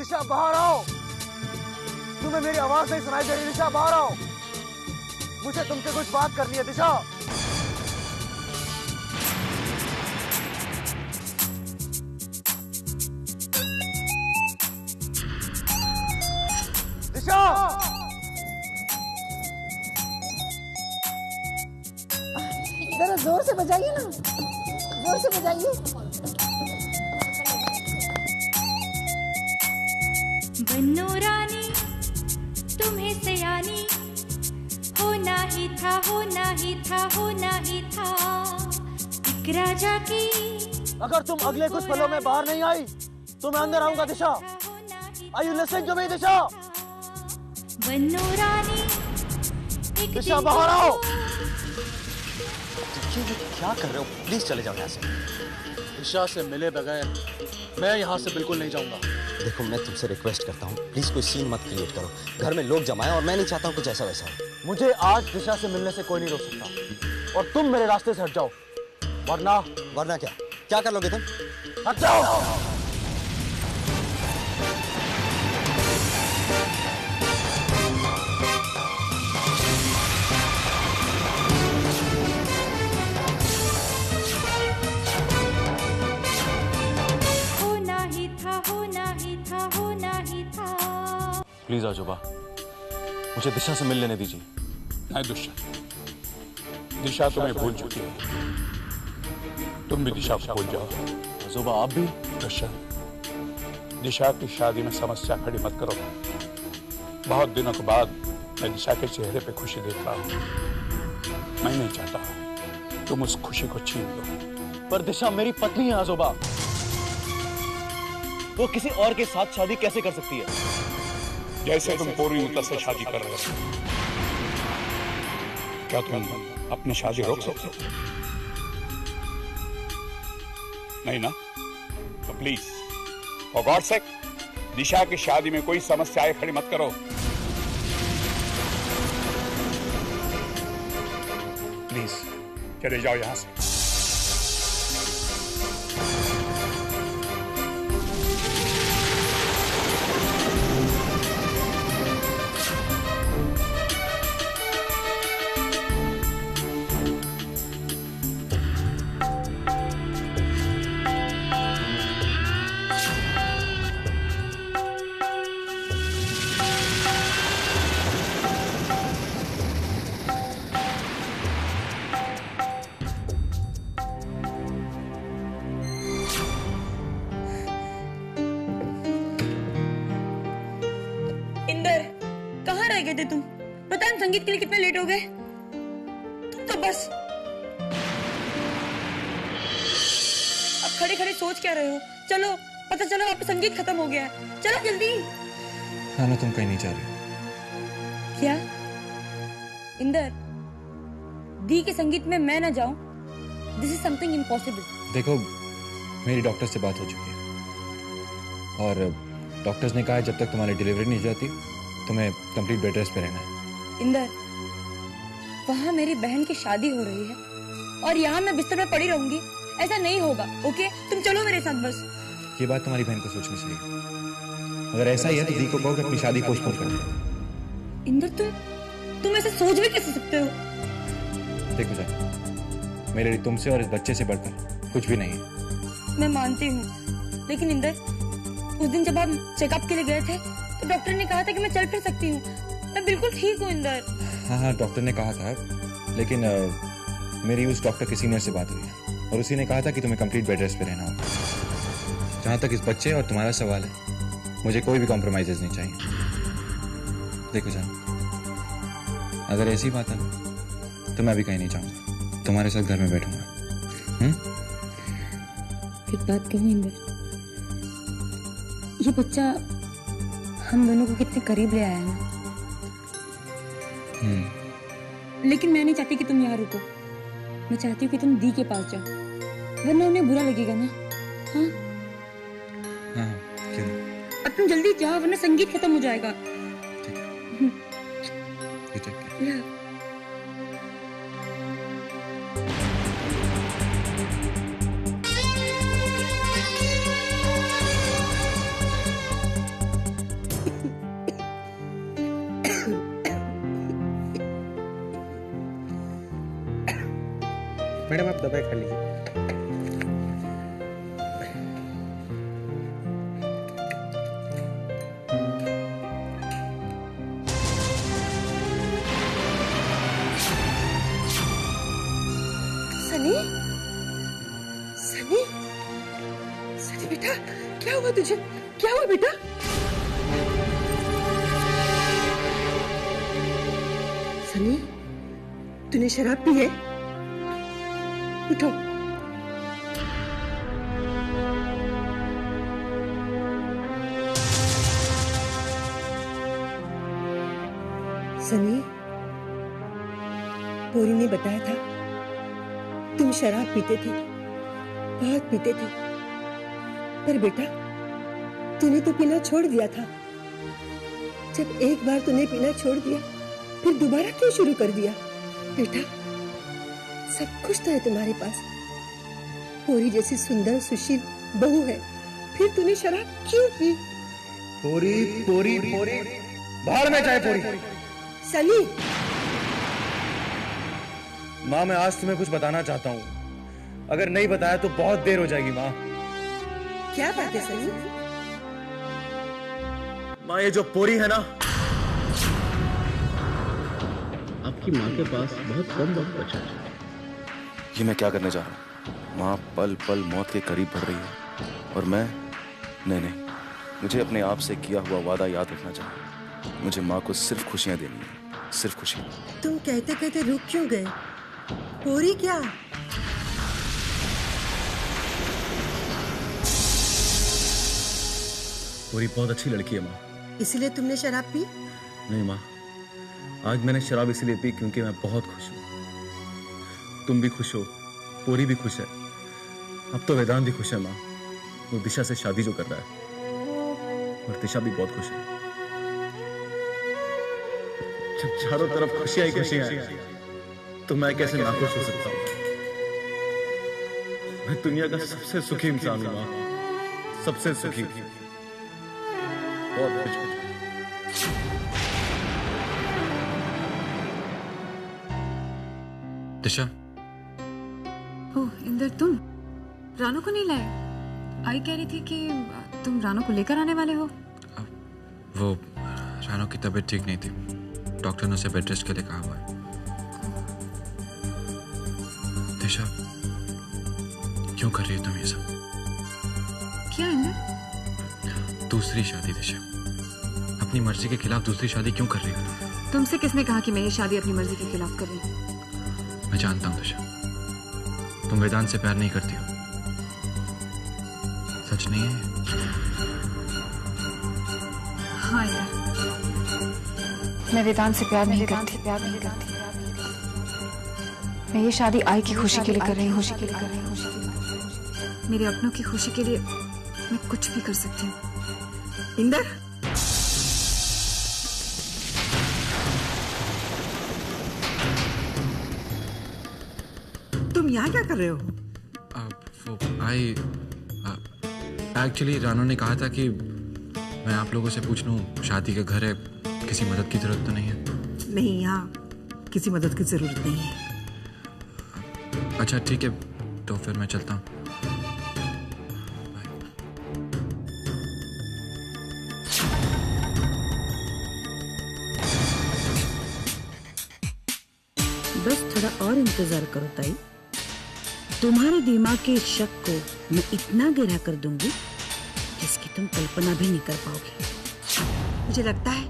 दिशा बाहर आओ। तुम्हें मेरी आवाज नहीं सुनाई दे रही? दिशा बाहर आओ, मुझे तुमसे कुछ बात करनी है। दिशा, दिशा, जरा जोर से बजाइए ना, जोर से बजाइए। बन्नो रानी तुम्हें सयानी होना ही था, होना ही था, होना ही था एक राजा की। अगर तुम अगले कुछ पलों में बाहर नहीं आई तो मैं अंदर आऊंगा। Disha, are you listening to me? Disha, बन्नो रानी एक दिशा बाहर आओ। क्या कर रहे हो? प्लीज चले जाओ यहाँ से। दिशा से मिले बगैर मैं यहाँ से बिल्कुल नहीं जाऊंगा। देखो, मैं तुमसे रिक्वेस्ट करता हूँ, प्लीज कोई सीन मत क्रिएट करो। घर में लोग जमाए और मैं नहीं चाहता हूँ कुछ ऐसा वैसा हो। मुझे आज दिशा से मिलने से कोई नहीं रोक सकता और तुम मेरे रास्ते से हट जाओ, वरना क्या कर लोगे तुम? हट जाओ। प्लीज आजोबा, मुझे दिशा से मिल लेने दीजिए। नहीं दुष्यंत, दिशा तुम्हें भूल चुकी है, तुम भी दिशा को भूल जाओ। आजोबा आप भी? दुष्यंत, दिशा की शादी में समस्या खड़ी मत करो। बहुत दिनों के बाद मैं दिशा के चेहरे पे खुशी देख रहा हूँ। मैं नहीं चाहता तुम उस खुशी को छीन लो। पर दिशा मेरी पत्नी है आजोबा, वो किसी और के साथ शादी कैसे कर सकती है? जैसे तुम पूर्णिता से शादी कर रहे हो, क्या तुम अपनी शादी रोक सकते हो? नहीं ना? तो प्लीज फॉर गॉड सेक दिशा की शादी में कोई समस्याएं खड़ी मत करो। प्लीज चले जाओ यहां से। गए थे तुम? पता है संगीत के लिए कितने लेट हो गए? तुम तो बस अब खड़े खड़े सोच क्या रहे हो? चलो, पता चला आपका संगीत खत्म हो गया है। चलो जल्दी। हाँ, तुम कहीं नहीं जा रही? क्या इंदर, दी के संगीत में मैं ना जाऊं? This is something impossible. देखो, मेरी डॉक्टर से बात हो चुकी है और डॉक्टर्स ने कहा है जब तक तुम्हारी डिलीवरी नहीं जाती तुम्हें कंप्लीट बेड रेस्ट पे रहना है। इंदर, वहाँ मेरी बहन की शादी हो रही है और यहाँ मैं बिस्तर में पड़ी रहूंगी? ऐसा नहीं होगा। ओके, तुम चलो मेरे साथ बस। ये बात तुम्हारी बहन को सोचनी चाहिए। अगर ऐसा ही है तो दी को कहो कि अपनी शादी पोस्टपोन कर दे। इंदर, तुम ऐसा सोच भी कैसे सकते हो? देखो जा, मेरे लिए तुमसे और इस बच्चे से बढ़कर कुछ भी नहीं है। मैं मानती हूँ, लेकिन इंदर, उस दिन जब हम चेकअप के लिए गए थे तो डॉक्टर ने कहा था कि मैं चल फिर सकती हूँ। मैं बिल्कुल ठीक हूँ इंदर। हाँ, डॉक्टर ने कहा था, लेकिन मेरी उस डॉक्टर के सीनियर से बात हुई है और उसी ने कहा था कि तुम्हें कंप्लीट बेड रेस्ट पे रहना होगा। जहाँ तक इस बच्चे और तुम्हारा सवाल है, मुझे कोई भी कॉम्प्रोमाइजेज नहीं चाहिए। देखो जान, अगर ऐसी बात है तो मैं भी कहीं नहीं जाऊंगा, तुम्हारे साथ घर में बैठूंगा। एक बात कहूँ इंदर, ये बच्चा हम दोनों को कितने करीब ले आया है ना। लेकिन मैं नहीं चाहती कि तुम यहाँ रुको। मैं चाहती हूँ कि तुम दी के पास जाओ, वरना उन्हें बुरा लगेगा ना। हाँ, हाँ, क्यों? अब तुम जल्दी जाओ वरना संगीत खत्म हो जाएगा। मैडम आप दवाई खा लीजिए। सनी, सनी, सनी बेटा, क्या हुआ तुझे? क्या हुआ बेटा? सनी, तूने शराब पी है? उठो। सनी, पोरी ने बताया था तुम शराब पीते थे, बहुत पीते थे, पर बेटा तूने तो पीना छोड़ दिया था। जब एक बार तूने पीना छोड़ दिया, फिर दोबारा क्यों शुरू कर दिया? बेटा सब कुछ तो है तुम्हारे पास, पोरी जैसी सुंदर सुशील बहू है, फिर तूने शराब क्यों पी? पोरी पोरी पोरी बाहर में जाए पोरी। सनी, माँ मैं आज तुम्हें कुछ बताना चाहता हूँ, अगर नहीं बताया तो बहुत देर हो जाएगी माँ। क्या बात है सनी? माँ ये जो पोरी है ना, आपकी माँ के पास बहुत कम वक्त बचा है। ये मैं क्या करने जा रहा हूँ? माँ पल पल मौत के करीब बढ़ रही है और मैं नहीं, मुझे अपने आप से किया हुआ वादा याद रखना चाहिए। मुझे माँ को सिर्फ खुशियां देनी है, सिर्फ खुशियां। तुम कहते कहते रुक क्यों गए? पोरी क्या? पोरी बहुत अच्छी लड़की है माँ। इसलिए तुमने शराब पी? नहीं माँ, आज मैंने शराब इसलिए पी क्योंकि मैं बहुत खुश हूँ। तुम भी खुश हो, पोरी भी खुश है, अब तो वेदांत भी खुश है माँ। वो दिशा से शादी जो कर रहा है, और दिशा भी बहुत खुश है। जब चारों तरफ खुशियां ही खुशियां हैं, तो मैं कैसे नाखुश हो सकता हूँ? मैं दुनिया का सबसे सुखी इंसान हूँ माँ, सबसे सुखी, बहुत खुश हूँ। दिशा, ओह इंदर, तुम रानू को नहीं लाए? आई कह रही थी कि तुम रानू को लेकर आने वाले हो। वो रानू की तबीयत ठीक नहीं थी, डॉक्टर ने उसे बेड रेस्ट के लिए कहा हुआ है। दिशा, क्यों कर रही है तुम ये सब? क्या इंदर? दूसरी शादी दिशा, अपनी मर्जी के खिलाफ दूसरी शादी क्यों कर रही हो? तुमसे किसने कहा कि मैं ये शादी अपनी मर्जी के खिलाफ कर रही हूँ? मैं जानता हूँ दिशा, तुम वेदांत से प्यार नहीं करती हो। सच नहीं है? हाँ यार, मैं वेदांत से प्यार नहीं करती। मैं ये शादी आई की खुशी के लिए कर रही हूँ। मेरे अपनों की खुशी के लिए मैं कुछ भी कर सकती हूँ। इंदर, तुम यहाँ क्या कर रहे हो? वो आई एक्चुअली रानू ने कहा था कि मैं आप लोगों से पूछ लूं, शादी का घर है, किसी मदद की जरूरत तो नहीं है? नहीं, यहाँ किसी मदद की जरूरत नहीं है। अच्छा ठीक है, तो फिर मैं चलता हूँ। बस थोड़ा और इंतजार करो ताई, तुम्हारे दिमाग के इस शक को मैं इतना गहरा कर दूंगी जिसकी तुम कल्पना भी नहीं कर पाओगे। मुझे लगता है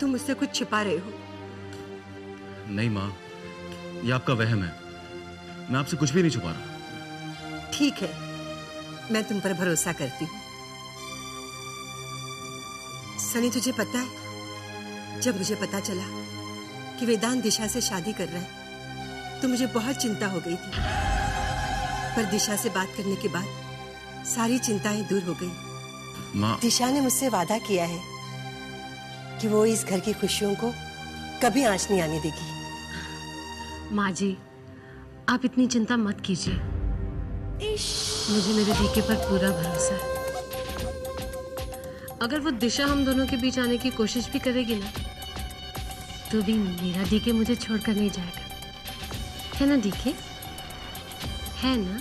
तुम मुझसे कुछ छिपा रहे हो। नहीं माँ, ये आपका वहम है, मैं आपसे कुछ भी नहीं छुपा रहा। ठीक है, मैं तुम पर भरोसा करती हूँ। सनी, तुझे पता है, जब मुझे पता चला कि वेदांत दिशा से शादी कर रहा है तो मुझे बहुत चिंता हो गई थी, पर दिशा से बात करने के बाद सारी चिंताएं दूर हो गई। माँ, दिशा ने मुझसे वादा किया है कि वो इस घर की खुशियों को कभी आंच नहीं आने देगी। माँ जी, आप इतनी चिंता मत कीजिए, मुझे मेरे डीके पर पूरा भरोसा है। अगर वो दिशा हम दोनों के बीच आने की कोशिश भी करेगी ना, तो भी मेरा डीके मुझे छोड़कर नहीं जाएगा, है ना डीके? है ना?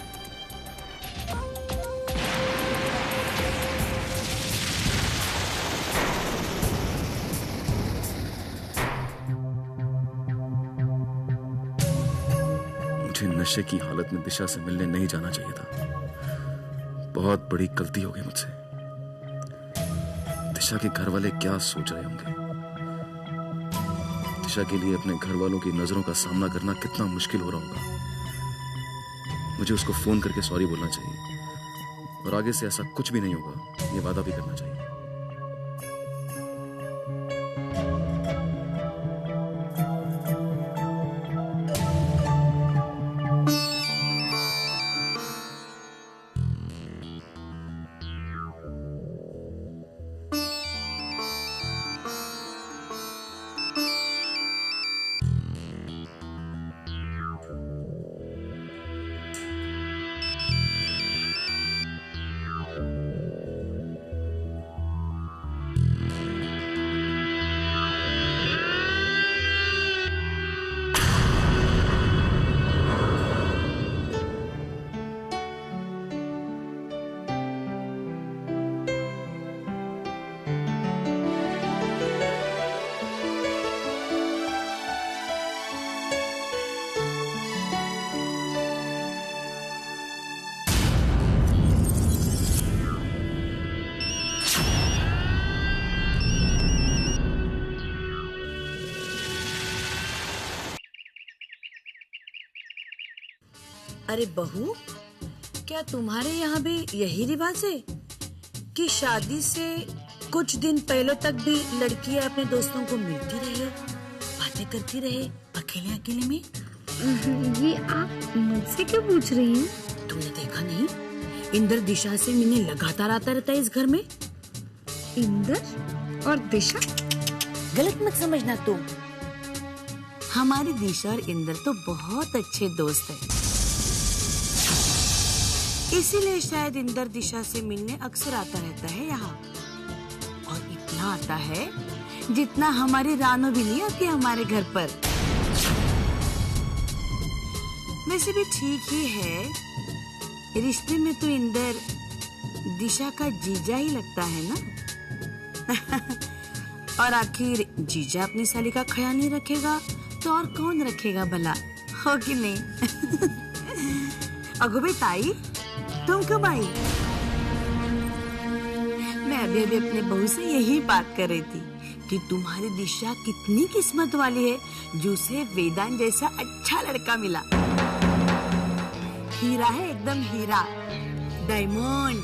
मुझे नशे की हालत में दिशा से मिलने नहीं जाना चाहिए था। बहुत बड़ी गलती हो गई मुझसे। दिशा के घर वाले क्या सोच रहे होंगे? दिशा के लिए अपने घर वालों की नजरों का सामना करना कितना मुश्किल हो रहा होगा। मुझे उसको फोन करके सॉरी बोलना चाहिए और आगे से ऐसा कुछ भी नहीं होगा, ये वादा भी करना चाहिए। अरे बहू, क्या तुम्हारे यहाँ भी यही रिवाज है कि शादी से कुछ दिन पहले तक भी लड़कियां अपने दोस्तों को मिलती रहे, बातें करती रहे अकेले अकेले में? ये आप मुझसे क्यों पूछ रही हैं? तुमने देखा नहीं, इंदर दिशा से मिलने लगातार आता रहता है इस घर में। इंदर और दिशा? गलत मत समझना तुम। हमारी दिशा और इंदर तो बहुत अच्छे दोस्त हैं। इसीलिए शायद इंदर दिशा से मिलने अक्सर आता रहता है यहाँ, और इतना आता है जितना हमारी रानो भी नहीं आती हमारे घर पर। वैसे भी ठीक ही है, रिश्ते में तो इंदर दिशा का जीजा ही लगता है ना। और आखिर जीजा अपनी साली का ख्याल नहीं रखेगा तो और कौन रखेगा भला, हो कि नहीं? अगो बे ताई, तुम कब आई? मैं अभी अपने बहू से यही बात कर रही थी कि तुम्हारी दिशा कितनी किस्मत वाली है जो उसे वेदांत जैसा अच्छा लड़का मिला। हीरा है, एकदम हीरा, डायमंड।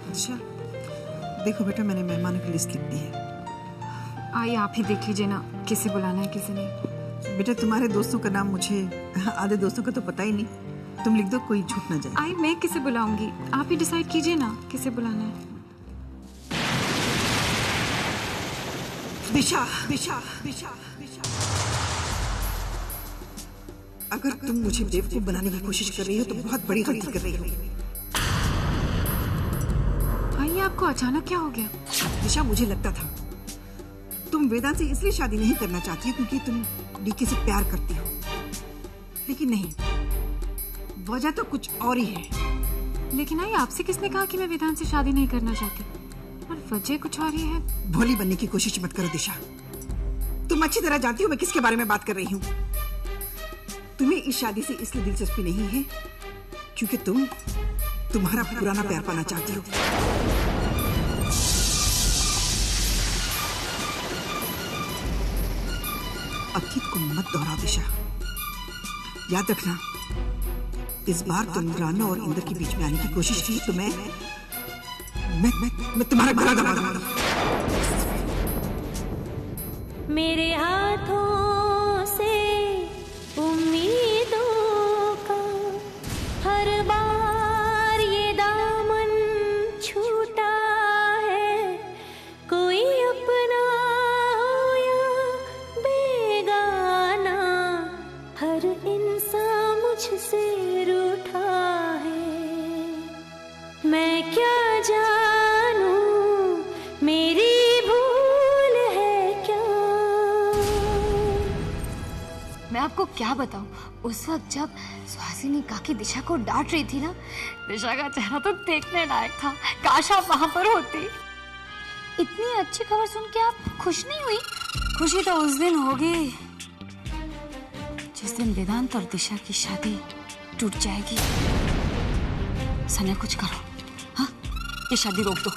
अच्छा, देखो बेटा, मैंने मेहमानों की लिस्ट लिख दी है। आइए आप ही देख लीजिए ना, किसे बुलाना है किसे नहीं। बेटा, तुम्हारे दोस्तों का नाम मुझे, आधे दोस्तों का तो पता ही नहीं। तुम लिख दो, कोई छूट ना जाए। आई मैं किसे बुलाऊंगी, आप ही डिसाइड कीजिए ना किसे बुलाना है। दिशा, दिशा, दिशा, दिशा। अगर तुम मुझे बेवकूफ बनाने की कोशिश कर रही हो तो बहुत बड़ी गलती कर रही हो। आई आपको अचानक क्या हो गया? दिशा, मुझे लगता था तुम वेदांत से इसलिए शादी नहीं करना चाहती हो क्योंकि तुम डीके से प्यार करती हो, लेकिन नहीं, वजह तो कुछ और ही है। लेकिन आई आपसे किसने कहा कि मैं वेदांत से शादी नहीं करना चाहती? और वजह कुछ और ही है। भोली बनने की कोशिश मत करो दिशा, तुम अच्छी तरह जानती हो मैं किसके बारे में बात कर रही हूँ। तुम्हें इस शादी से इसलिए दिलचस्पी नहीं है क्योंकि तुम तुम्हारा पुराना प्यार पाना चाहती हो। अतीत को मत दोहराओ दिशा, याद रखना, इस बार तुम राना और इंदर के बीच में आने की कोशिश की तो मैं तुम्हारा गला दबा दूंगा। मेरे हाथों से उम्मीदों का हर बार ये दामन छूटा है, कोई अपना हो या बेगाना, हर इंसान मुझसे रूठा है। मैं क्या जानूं मेरी भूल है क्या? आपको क्या बताऊं, उस वक्त जब सुहासिनी काकी दिशा को डांट रही थी ना, दिशा का चेहरा तो देखने लायक था। काश आप वहां पर होती। इतनी अच्छी खबर सुन के आप खुश नहीं हुई? खुशी तो उस दिन होगी जिस दिन वेदांत और दिशा की शादी टूट जाएगी। सनिया कुछ करो, हाँ ये शादी रोक दो,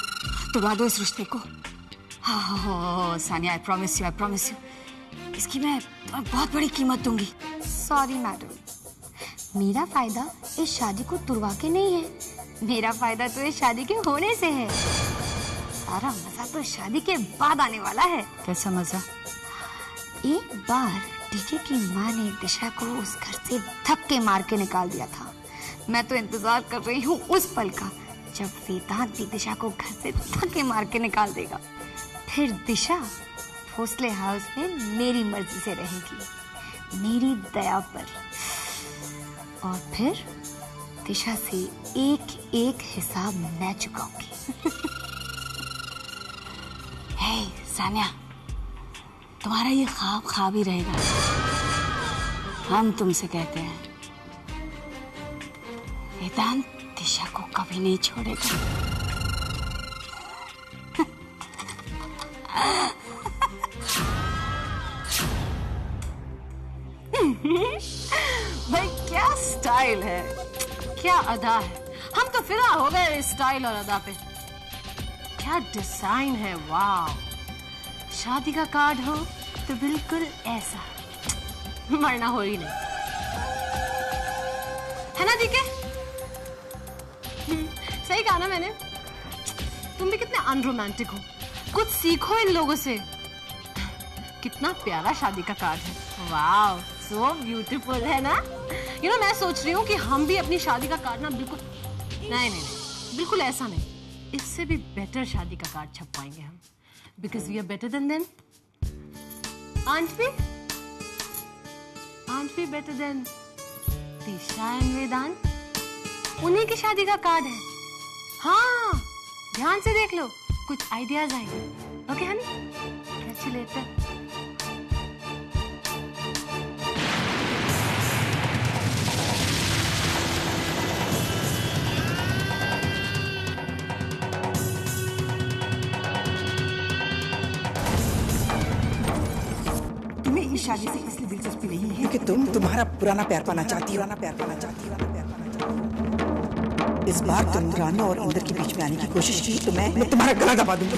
तुड़वा दो इस रिश्ते को। हाँ हाँ हाँ सानिया, आई प्रॉमिस यू इसकी मैं बहुत बड़ी कीमत दूंगी। सॉरी मैडम, मेरा फायदा इस शादी को तुड़वा के नहीं है, मेरा फायदा तो इस शादी के होने से है। सारा मजा तो शादी के बाद आने वाला है। कैसा मजा? एक बार डीजे की माँ ने दिशा को उस घर से धक्के मार के निकाल दिया था। मैं तो इंतजार कर रही हूँ उस पल का जब वेदांत भी दिशा को घर से धक्के मार के निकाल देगा। फिर दिशा भोसले हाउस में मेरी मर्जी से रहेगी, मेरी दया पर। और फिर दिशा से एक एक हिसाब मैं चुकाऊंगी। हे सानिया, तुम्हारा ये ख्वाब ही रहेगा। हम तुमसे कहते हैं वेदांत दिशा को कभी नहीं छोड़ेगा। भाई क्या स्टाइल है, क्या अदा है। हम तो फिदा हो गए इस स्टाइल और अदा पे। क्या डिजाइन है, वाह। शादी का कार्ड हो तो बिल्कुल ऐसा, मरना हो ही नहीं, है ना दीके? सही कहा ना मैंने? तुम भी कितने अनरोमांटिक हो, कुछ सीखो इन लोगों से। कितना प्यारा शादी का कार्ड है, वाह, सो ब्यूटीफुल, है ना? यू नो, मैं सोच रही हूँ कि हम भी अपनी शादी का कार्ड ना बिल्कुल नहीं, बिल्कुल ऐसा नहीं, इससे भी बेटर शादी का कार्ड छपवाएंगे हम, because we are better than them. Aunt भी better than Disha and Vedant. उन्हीं की शादी का कार्ड है। हाँ, ध्यान से देख लो, कुछ आइडियाज आएंगे। Okay Honey, catch you later. इस शादी से इसलिए दिलचस्पी नहीं है कि तुम तुम्हारा पुराना प्यार पाना चाहती हो। इस बार तुम राना और इंदर के बीच में आने की कोशिश की तो मैं तुम्हारा गला दबा दूंगा।